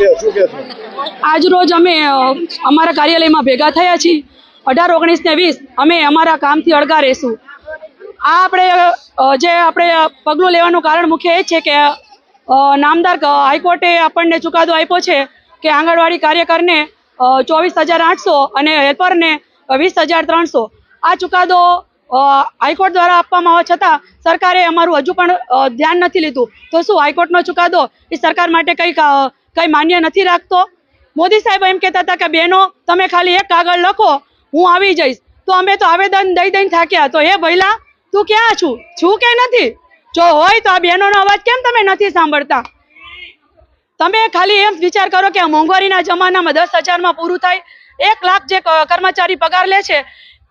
આજ રોજ અમે અમારા કાર્યાલયમાં ભેગા થયા છીએ 18, 19 ને 20 અમે અમારા કામથી અળગા રહેશું। આ આપણે પગલું લેવાનું કારણ મુખ્ય એ છે કે નામદાર હાઈકોર્ટે આપણને ચુકાદો આપ્યો છે કે આંગણવાડી કાર્યકરને 24,800 અને હેલ્પરને 20,300 આ ચુકાદો હાઈકોર્ટ દ્વારા આપવામાં આવવા છતાં સરકારે અમારું હજુ પણ ધ્યાન નથી લીધું। તો શું હાઈકોર્ટનો ચુકાદો એ સરકાર માટે કંઈ માન્ય નથી રાખતો? મોદી સાહેબ એમ કહેતા હતા કે બહેનો તમે ખાલી એક કાગળ લખો હું આવી જઈશ, તો અમે તો આવેદન દઈ થાક્યા। તો એ ભઈલા તું ક્યાં છું કે નથી? જો હોય તો આ બહેનોનો અવાજ કેમ તમે નથી સાંભળતા? તમે ખાલી એમ વિચાર કરો કે આ મોંઘવારીના જમાનામાં 10,000માં પૂરું થાય? 1 લાખ જે કર્મચારી પગાર લે છે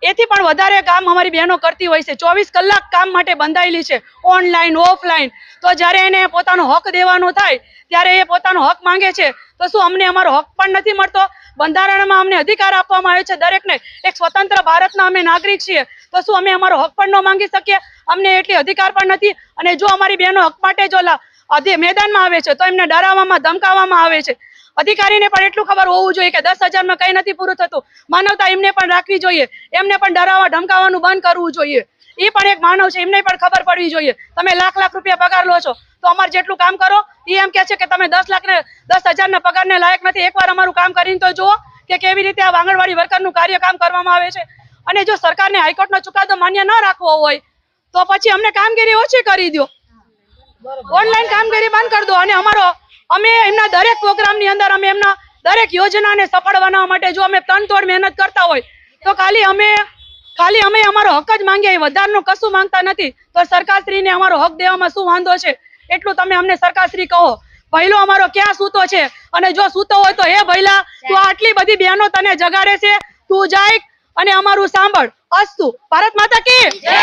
એથી પણ વધારે કામ અમારી બહેનો કરતી હોય છે। 24 કલાક કામ માટે બંધાયેલી છે, ઓનલાઈન ઓફલાઈન। તો જ્યારે એને પોતાનો હક દેવાનો થાય ત્યારે એ પોતાનો હક માંગે છે, તો શું અમને અમારો હક પણ નથી મળતો? બંધારણમાં અમને અધિકાર આપવામાં આવ્યો છે દરેકને, એક સ્વતંત્ર ભારતના અમે નાગરિક છીએ, તો શું અમે અમારો હક પણ ન માંગી શકીએ? અમને એટલી અધિકાર પણ નથી। અને જો અમારી બહેનો હક માટે જો મેદાનમાં આવે છે તો એમને ડરાવવામાં ધમકાવવામાં આવે છે। અધિકારીને પણ એટલું ખબર હોવું જોઈએ કે 10,000માં કંઈ નથી પૂરું થતું, માનવતા એમને પણ રાખવી જોઈએ, એમને પણ ડરાવવા ધમકાવવાનું બંધ કરવું જોઈએ। એ પણ એક માનવ છે, એમને પણ ખબર પડવી જોઈએ। તમે લાખ રૂપિયા પગાર લો છો તો અમારે જેટલું કામ કરો, એ એમ કહે છે કે તમે 10,000ના પગારને લાયક નથી। એકવાર અમારું કામ કરીને તો જુઓ કે કેવી રીતે આ આંગણવાડી વર્કરનું કામ કરવામાં આવે છે। અને જો સરકારને હાઈકોર્ટનો ચુકાદો માન્ય ન રાખવો હોય તો પછી અમને કામગીરી ઓછી કરી દો, ઓનલાઈન કામગીરી બંધ કરી દો। અને અમે એમના દરેક પ્રોગ્રામની અંદર અમે એમના દરેક યોજનાને સફળ બનાવવા માટે જો અમે તનતોડ મહેનત કરતા હોય તો ખાલી અમે અમારો હક જ માંગીએ, વધારનું કશું માંગતા નથી। તો સરકારશ્રીને અમારો હક દેવામાં શું વાંધો છે? એટલું તમે અમને સરકારશ્રી કહો। ભઈલો અમારો ક્યાં સૂતો છે? અને જો સૂતો હોય તો હે ભઈલા તું આટલી બધી બહેનો તને જગાડે છે, તું જાય અને અમારું સાંભળ। અસ્તુ, ભારત માતા કી જય।